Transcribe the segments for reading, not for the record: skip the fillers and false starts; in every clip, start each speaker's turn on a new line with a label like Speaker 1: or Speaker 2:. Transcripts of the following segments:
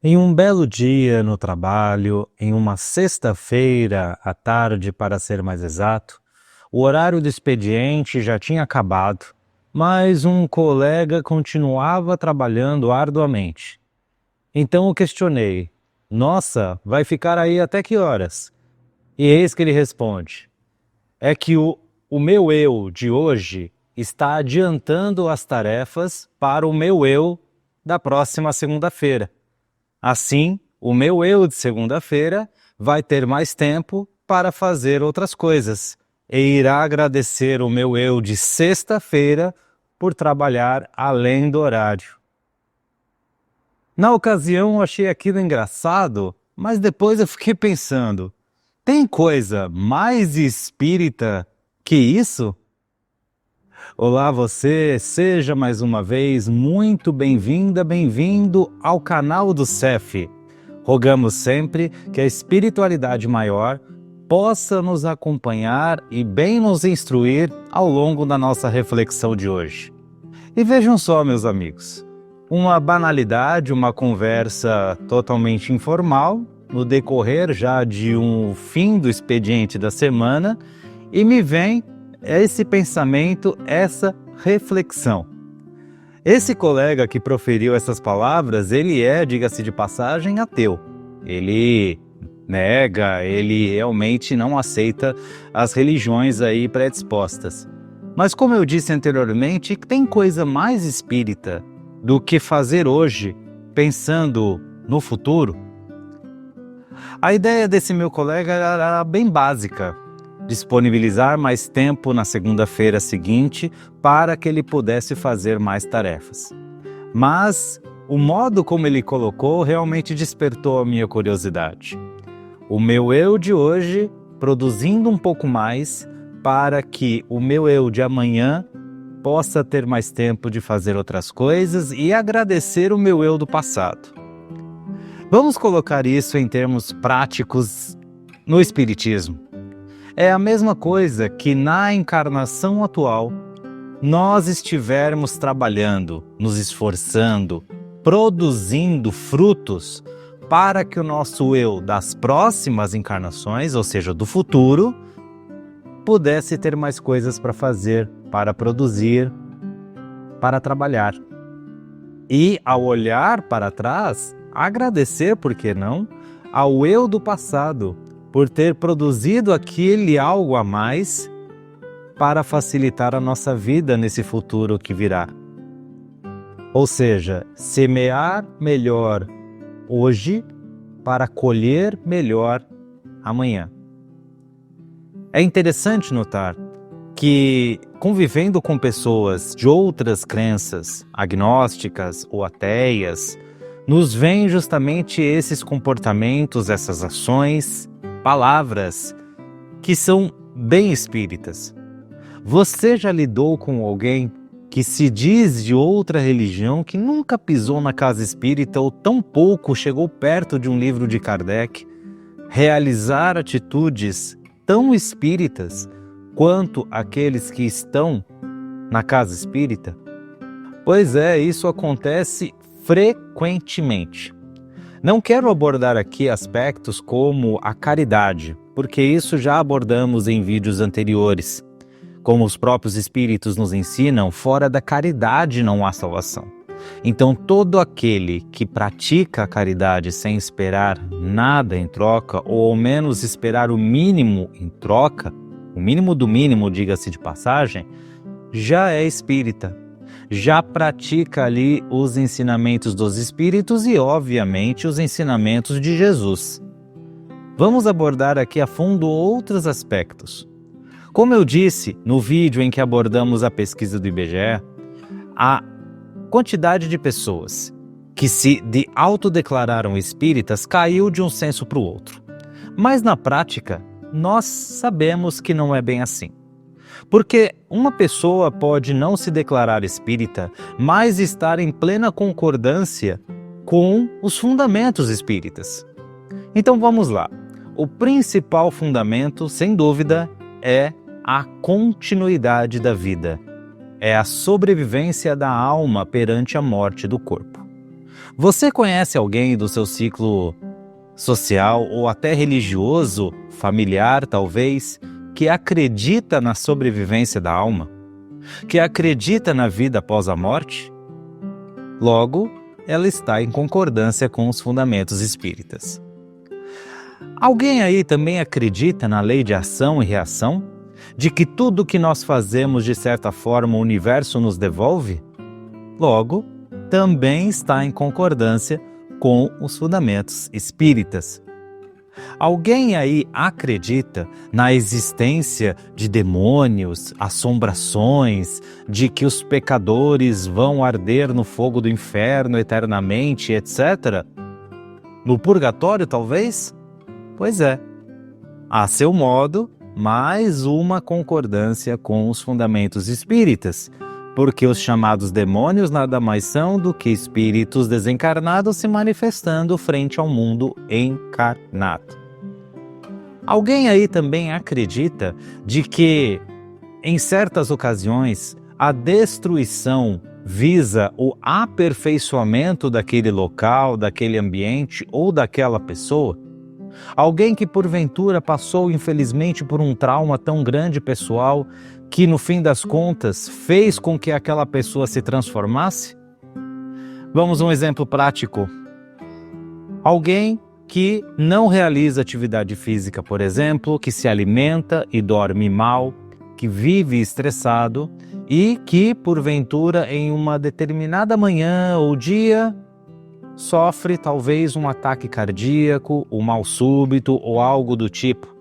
Speaker 1: Em um belo dia no trabalho, em uma sexta-feira à tarde, para ser mais exato, o horário do expediente já tinha acabado, mas um colega continuava trabalhando arduamente. Então eu questionei: Nossa, vai ficar aí até que horas? E eis que ele responde: É que o meu eu de hoje está adiantando as tarefas para o meu eu da próxima segunda-feira. Assim, o meu eu de segunda-feira vai ter mais tempo para fazer outras coisas e irá agradecer o meu eu de sexta-feira por trabalhar além do horário. Na ocasião, eu achei aquilo engraçado, mas depois eu fiquei pensando: tem coisa mais espírita que isso? Olá você, seja mais uma vez muito bem-vinda, bem-vindo ao canal do CEF. Rogamos sempre que a espiritualidade maior possa nos acompanhar e bem nos instruir ao longo da nossa reflexão de hoje. E vejam só, meus amigos, uma banalidade, uma conversa totalmente informal, no decorrer já de um fim do expediente da semana, e me vem esse pensamento, essa reflexão. Esse colega que proferiu essas palavras, ele é, diga-se de passagem, ateu. Ele nega, ele realmente não aceita as religiões aí predispostas. Mas como eu disse anteriormente, tem coisa mais espírita do que fazer hoje pensando no futuro? A ideia desse meu colega era bem básica: disponibilizar mais tempo na segunda-feira seguinte para que ele pudesse fazer mais tarefas. Mas o modo como ele colocou realmente despertou a minha curiosidade. O meu eu de hoje produzindo um pouco mais para que o meu eu de amanhã possa ter mais tempo de fazer outras coisas e agradecer o meu eu do passado. Vamos colocar isso em termos práticos no Espiritismo. É a mesma coisa que na encarnação atual nós estivermos trabalhando, nos esforçando, produzindo frutos para que o nosso eu das próximas encarnações, ou seja, do futuro, pudesse ter mais coisas para fazer, para produzir, para trabalhar. E ao olhar para trás, agradecer, por que não, ao eu do passado, por ter produzido aquele algo a mais para facilitar a nossa vida nesse futuro que virá. Ou seja, semear melhor hoje para colher melhor amanhã. É interessante notar que, convivendo com pessoas de outras crenças, agnósticas ou ateias, nos vêm justamente esses comportamentos, essas ações, palavras que são bem espíritas. Você já lidou com alguém que se diz de outra religião, que nunca pisou na casa espírita ou tão pouco chegou perto de um livro de Kardec, realizar atitudes tão espíritas quanto aqueles que estão na casa espírita? Pois é, isso acontece frequentemente. Não quero abordar aqui aspectos como a caridade, porque isso já abordamos em vídeos anteriores. Como os próprios espíritos nos ensinam, fora da caridade não há salvação. Então todo aquele que pratica a caridade sem esperar nada em troca, ou ao menos esperar o mínimo em troca, o mínimo do mínimo, diga-se de passagem, já é espírita. Já pratica ali os ensinamentos dos espíritos e, obviamente, os ensinamentos de Jesus. Vamos abordar aqui a fundo outros aspectos. Como eu disse no vídeo em que abordamos a pesquisa do IBGE, a quantidade de pessoas que se autodeclararam espíritas caiu de um censo para o outro. Mas na prática, nós sabemos que não é bem assim. Porque uma pessoa pode não se declarar espírita, mas estar em plena concordância com os fundamentos espíritas. Então vamos lá. O principal fundamento, sem dúvida, é a continuidade da vida. É a sobrevivência da alma perante a morte do corpo. Você conhece alguém do seu ciclo social ou até religioso, familiar talvez, que acredita na sobrevivência da alma? Que acredita na vida após a morte? Logo, ela está em concordância com os fundamentos espíritas. Alguém aí também acredita na lei de ação e reação? De que tudo que nós fazemos, de certa forma, o universo nos devolve? Logo, também está em concordância com os fundamentos espíritas. Alguém aí acredita na existência de demônios, assombrações, de que os pecadores vão arder no fogo do inferno eternamente, etc? No purgatório, talvez? Pois é, a seu modo, mais uma concordância com os fundamentos espíritas, porque os chamados demônios nada mais são do que espíritos desencarnados se manifestando frente ao mundo encarnado. Alguém aí também acredita de que, em certas ocasiões, a destruição visa o aperfeiçoamento daquele local, daquele ambiente ou daquela pessoa? Alguém que porventura passou infelizmente por um trauma tão grande pessoal que no fim das contas fez com que aquela pessoa se transformasse? Vamos a um exemplo prático. Alguém que não realiza atividade física, por exemplo, que se alimenta e dorme mal, que vive estressado e que, porventura, em uma determinada manhã ou dia, sofre talvez um ataque cardíaco, um mal súbito ou algo do tipo.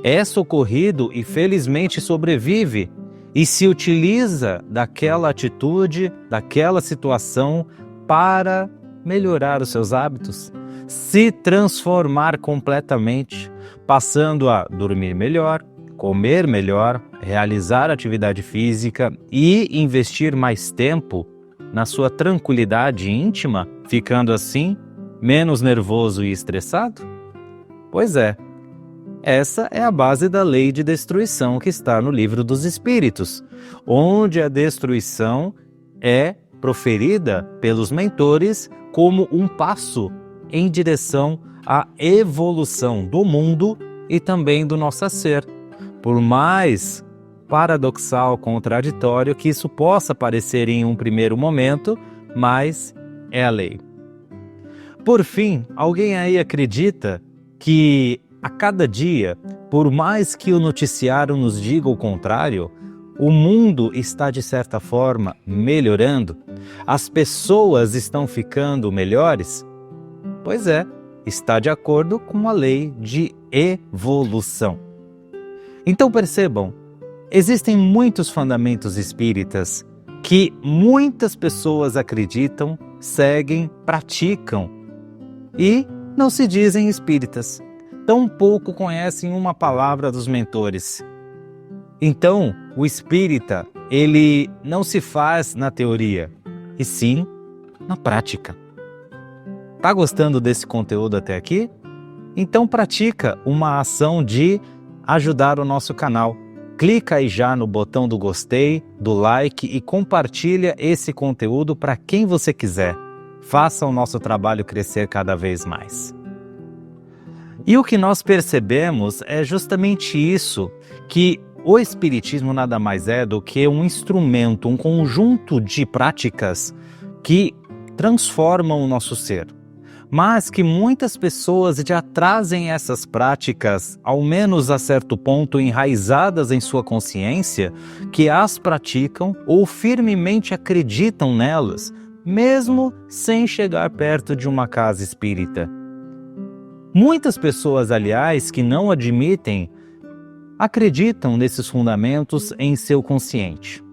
Speaker 1: É socorrido e felizmente sobrevive e se utiliza daquela atitude, daquela situação para melhorar os seus hábitos, se transformar completamente, passando a dormir melhor, comer melhor, realizar atividade física e investir mais tempo na sua tranquilidade íntima, ficando assim menos nervoso e estressado? Pois é, essa é a base da lei de destruição que está no Livro dos Espíritos, onde a destruição é proferida pelos mentores como um passo em direção à evolução do mundo e também do nosso ser. Por mais paradoxal, contraditório que isso possa parecer em um primeiro momento, mas é a lei. Por fim, alguém aí acredita que a cada dia, por mais que o noticiário nos diga o contrário, o mundo está de certa forma melhorando? As pessoas estão ficando melhores? Pois é, está de acordo com a lei de evolução. Então percebam, existem muitos fundamentos espíritas que muitas pessoas acreditam, seguem, praticam e não se dizem espíritas. Tampouco conhecem uma palavra dos mentores. Então, o espírita, ele não se faz na teoria, e sim na prática. Tá gostando desse conteúdo até aqui? Então pratica uma ação de ajudar o nosso canal. Clica aí já no botão do gostei, do like e compartilha esse conteúdo para quem você quiser. Faça o nosso trabalho crescer cada vez mais. E o que nós percebemos é justamente isso, que o Espiritismo nada mais é do que um instrumento, um conjunto de práticas que transformam o nosso ser. Mas que muitas pessoas já trazem essas práticas, ao menos a certo ponto, enraizadas em sua consciência, que as praticam ou firmemente acreditam nelas, mesmo sem chegar perto de uma casa espírita. Muitas pessoas, aliás, que não admitem, acreditam nesses fundamentos em seu consciente.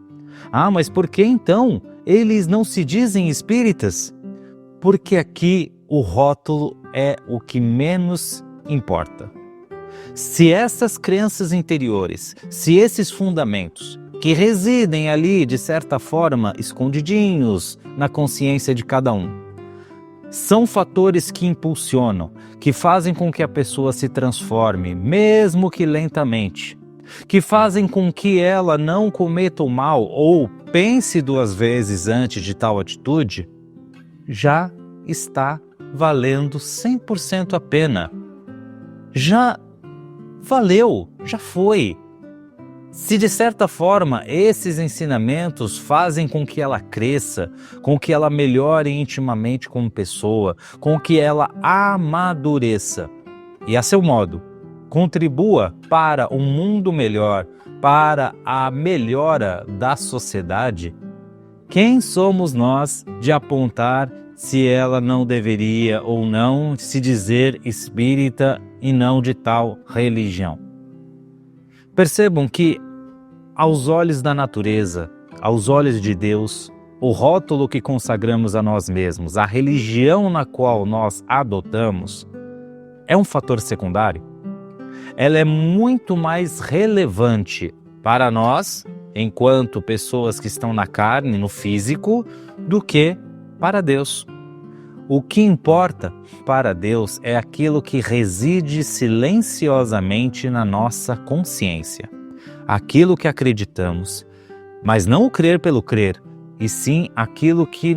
Speaker 1: Ah, mas por que então eles não se dizem espíritas? Porque aqui o rótulo é o que menos importa. Se essas crenças interiores, se esses fundamentos, que residem ali de certa forma escondidinhos na consciência de cada um, são fatores que impulsionam, que fazem com que a pessoa se transforme, mesmo que lentamente, que fazem com que ela não cometa o mal ou pense duas vezes antes de tal atitude, já está valendo 100% a pena. Já valeu, já foi. Se de certa forma esses ensinamentos fazem com que ela cresça, com que ela melhore intimamente como pessoa, com que ela amadureça e a seu modo contribua para um mundo melhor, para a melhora da sociedade, quem somos nós de apontar se ela não deveria ou não se dizer espírita e não de tal religião? Percebam que, aos olhos da natureza, aos olhos de Deus, o rótulo que consagramos a nós mesmos, a religião na qual nós adotamos, é um fator secundário. Ela é muito mais relevante para nós, enquanto pessoas que estão na carne, no físico, do que para Deus. O que importa para Deus é aquilo que reside silenciosamente na nossa consciência. Aquilo que acreditamos, mas não o crer pelo crer, e sim aquilo que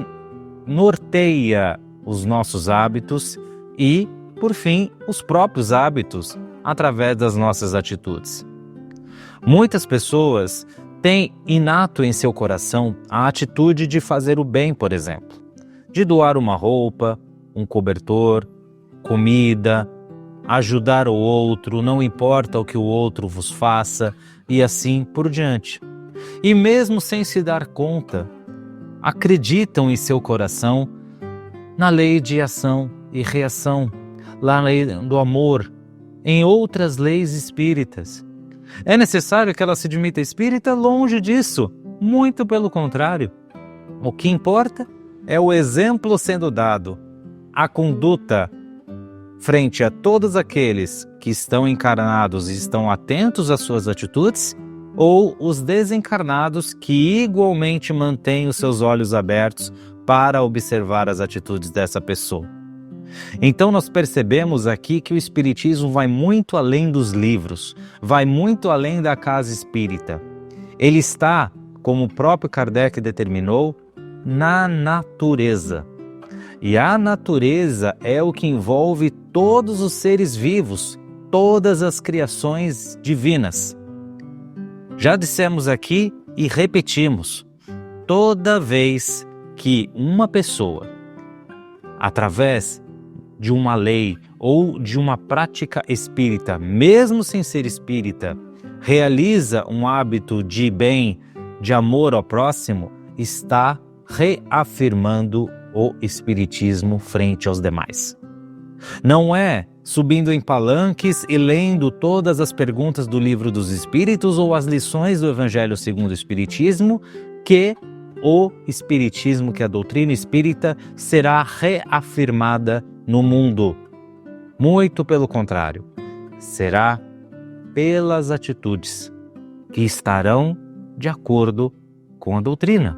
Speaker 1: norteia os nossos hábitos e, por fim, os próprios hábitos através das nossas atitudes. Muitas pessoas têm inato em seu coração a atitude de fazer o bem, por exemplo, de doar uma roupa, um cobertor, comida, ajudar o outro, não importa o que o outro vos faça, e assim por diante. E mesmo sem se dar conta, acreditam em seu coração na lei de ação e reação, na lei do amor, em outras leis espíritas. É necessário que ela se admita espírita? Longe disso, muito pelo contrário. O que importa é o exemplo sendo dado, a conduta frente a todos aqueles que estão encarnados e estão atentos às suas atitudes, ou os desencarnados que igualmente mantêm os seus olhos abertos para observar as atitudes dessa pessoa. Então nós percebemos aqui que o Espiritismo vai muito além dos livros, vai muito além da casa espírita. Ele está, como o próprio Kardec determinou, na natureza. E a natureza é o que envolve todos os seres vivos, todas as criações divinas. Já dissemos aqui e repetimos, toda vez que uma pessoa, através de uma lei ou de uma prática espírita, mesmo sem ser espírita, realiza um hábito de bem, de amor ao próximo, está reafirmando o espiritismo frente aos demais. Não é subindo em palanques e lendo todas as perguntas do Livro dos Espíritos ou as lições do Evangelho segundo o Espiritismo que o Espiritismo, que a doutrina espírita, será reafirmada no mundo. Muito pelo contrário, será pelas atitudes que estarão de acordo com a doutrina.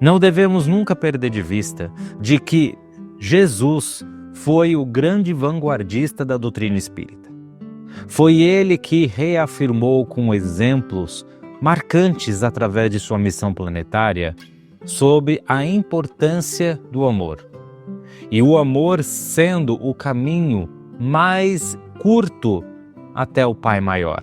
Speaker 1: Não devemos nunca perder de vista de que Jesus foi o grande vanguardista da doutrina espírita. Foi ele que reafirmou com exemplos marcantes através de sua missão planetária sobre a importância do amor. E o amor sendo o caminho mais curto até o Pai Maior.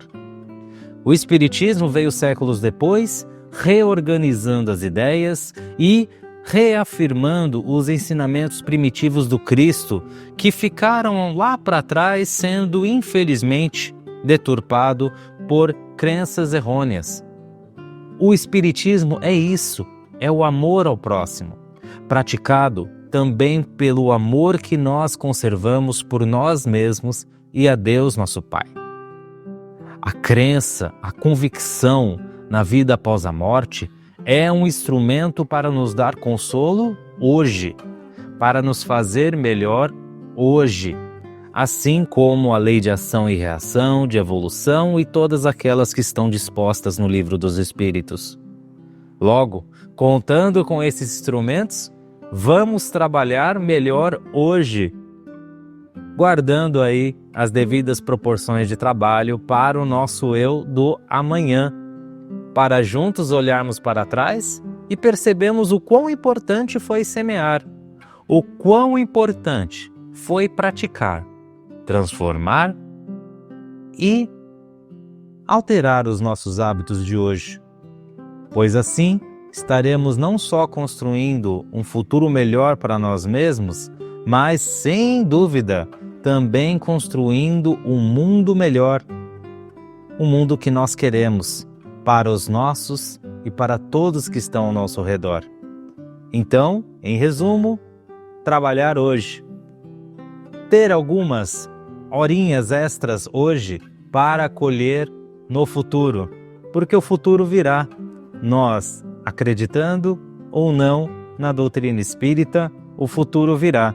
Speaker 1: O Espiritismo veio séculos depois, reorganizando as ideias e reafirmando os ensinamentos primitivos do Cristo, que ficaram lá para trás sendo, infelizmente, deturpado por crenças errôneas. O Espiritismo é isso, é o amor ao próximo, praticado também pelo amor que nós conservamos por nós mesmos e a Deus, nosso Pai. A crença, a convicção na vida após a morte é um instrumento para nos dar consolo hoje, para nos fazer melhor hoje, assim como a lei de ação e reação, de evolução e todas aquelas que estão dispostas no Livro dos Espíritos. Logo, contando com esses instrumentos, vamos trabalhar melhor hoje, guardando aí as devidas proporções de trabalho para o nosso eu do amanhã, para juntos olharmos para trás e percebemos o quão importante foi semear, o quão importante foi praticar, transformar e alterar os nossos hábitos de hoje, pois assim estaremos não só construindo um futuro melhor para nós mesmos, mas, sem dúvida, também construindo um mundo melhor, um mundo que nós queremos para os nossos e para todos que estão ao nosso redor. Então, em resumo, trabalhar hoje, ter algumas horinhas extras hoje para colher no futuro, porque o futuro virá, nós acreditando ou não na doutrina espírita, o futuro virá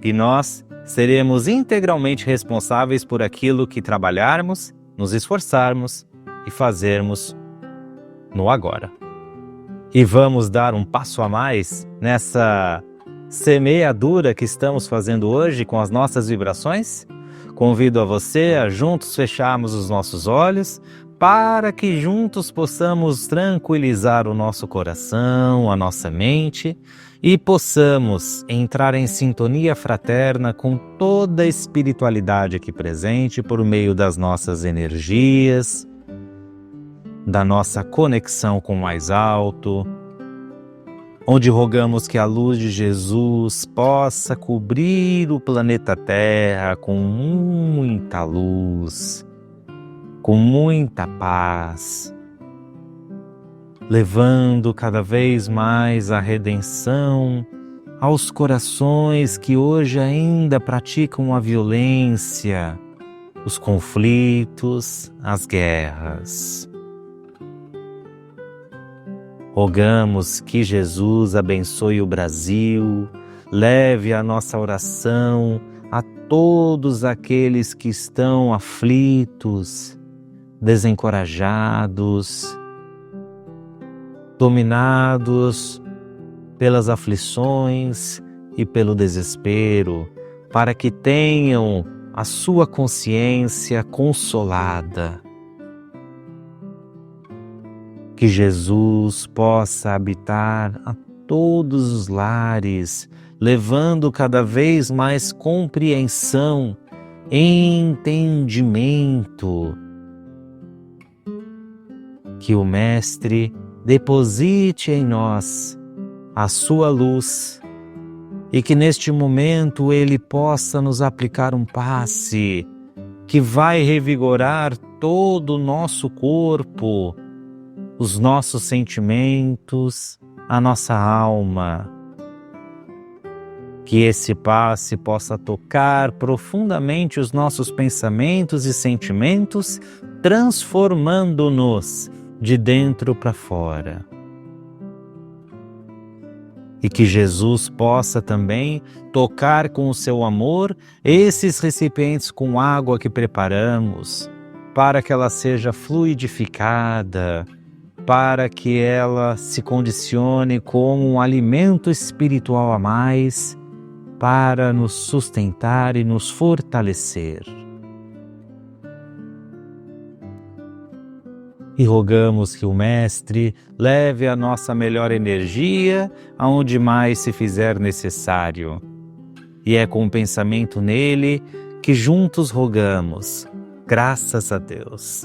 Speaker 1: e nós seremos integralmente responsáveis por aquilo que trabalharmos, nos esforçarmos e fazermos no agora. E vamos dar um passo a mais nessa semeadura que estamos fazendo hoje com as nossas vibrações? Convido a você a juntos fecharmos os nossos olhos para que juntos possamos tranquilizar o nosso coração, a nossa mente e possamos entrar em sintonia fraterna com toda a espiritualidade aqui presente por meio das nossas energias, da nossa conexão com o mais alto, onde rogamos que a luz de Jesus possa cobrir o planeta Terra com muita luz, com muita paz, levando cada vez mais a redenção aos corações que hoje ainda praticam a violência, os conflitos, as guerras. Rogamos que Jesus abençoe o Brasil, leve a nossa oração a todos aqueles que estão aflitos, desencorajados, dominados pelas aflições e pelo desespero, para que tenham a sua consciência consolada. Que Jesus possa habitar a todos os lares, levando cada vez mais compreensão, entendimento. Que o Mestre deposite em nós a sua luz e que neste momento Ele possa nos aplicar um passe que vai revigorar todo o nosso corpo, os nossos sentimentos, a nossa alma. Que esse passe possa tocar profundamente os nossos pensamentos e sentimentos, transformando-nos de dentro para fora. E que Jesus possa também tocar com o seu amor esses recipientes com água que preparamos, para que ela seja fluidificada, para que ela se condicione como um alimento espiritual a mais, para nos sustentar e nos fortalecer. E rogamos que o Mestre leve a nossa melhor energia aonde mais se fizer necessário. E é com o pensamento nele que juntos rogamos, graças a Deus.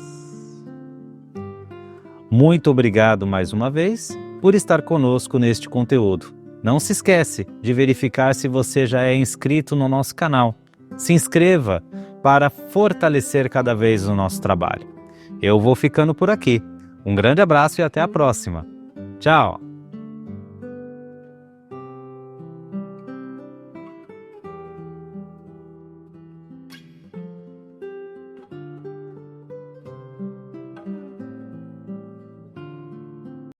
Speaker 1: Muito obrigado mais uma vez por estar conosco neste conteúdo. Não se esquece de verificar se você já é inscrito no nosso canal. Se inscreva para fortalecer cada vez o nosso trabalho. Eu vou ficando por aqui. Um grande abraço e até a próxima. Tchau!